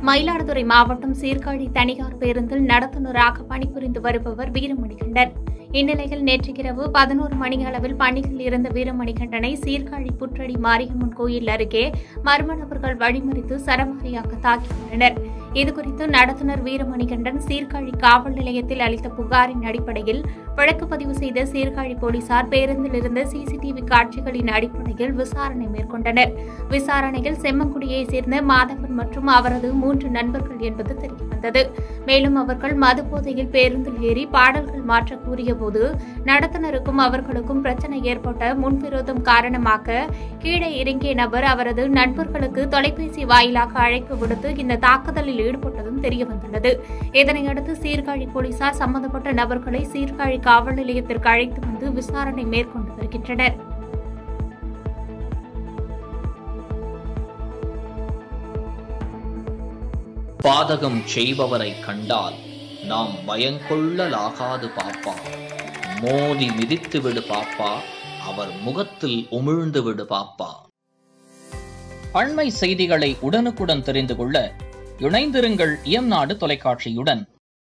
மயிலாடுதுறை மாவட்டம் சீர்காழி தனியார் பேருந்தில் நடத்துனராக பணிபுரிந்து வருபவர் வீரமணிகண்டன். இந்நிலையில் நேற்றிரவு 11 மணி அளவில் பணியில் இருந்த வீரமணிகண்டனை சீர்காழி புற்றடி மாரியம்மன் கோயில் அருகே மர்ம நபர்கள் வழிமறித்து சரமாரியாக தாக்கியுள்ளனர். இதுகுறித்து நடத்துனர் வீரமணிகண்டன் சீர்காழி காவல் நிலையத்தில் அளித்த புகாரின் அடிப்படையில் வழக்கு பதிவு செய்த சீர்காழி போலீசார் பேருந்தில் இருந்த சிசிடிவி காட்சிகளின் அடிப்படையில் விசாரணை மேற்கொண்டனர். விசாரணையில் செம்மங்குடியைச் சேர்ந்த மாதவன் மற்றும் அவரது 3 நண்பர்கள் என்பது தெரியவந்தது. மேலும் அவர்கள் மதுபோதையில் பேருந்தில் ஏறி பாடல்கள் மாற்ற கூறியபோது நடத்துனருக்கும் அவர்களுக்கும் பிரச்சனை ஏற்பட்ட முன்விரோதம் காரணமாக கீழே இறங்கிய நபர் அவரது நண்பர்களுக்கு தொலைபேசி வாயிலாக அழைப்பு விடுத்து இந்த தாக்குதலில் ஈடுபட்டதும் தெரியவந்துள்ளது. இதனையடுத்து சீர்காழி போலீசார் சம்பந்தப்பட்ட நபர்களை சீர்காழி காவல் நிலையத்திற்கு அழைத்து வந்து விசாரணை மேற்கொண்டு வருகின்றனர். பாதகம் செய்பவரை கண்டால் நாம் பயங்கொள்ளலாகாது பாப்பா. மோதி மிதித்து விடு பாப்பா, அவர் முகத்தில் உமிழ்ந்து விடு பாப்பா. அண்மை செய்திகளை உடனுக்குடன் தெரிந்து கொள்ள இணைந்திருங்கள் எம் நாடு தொலைக்காட்சியுடன்.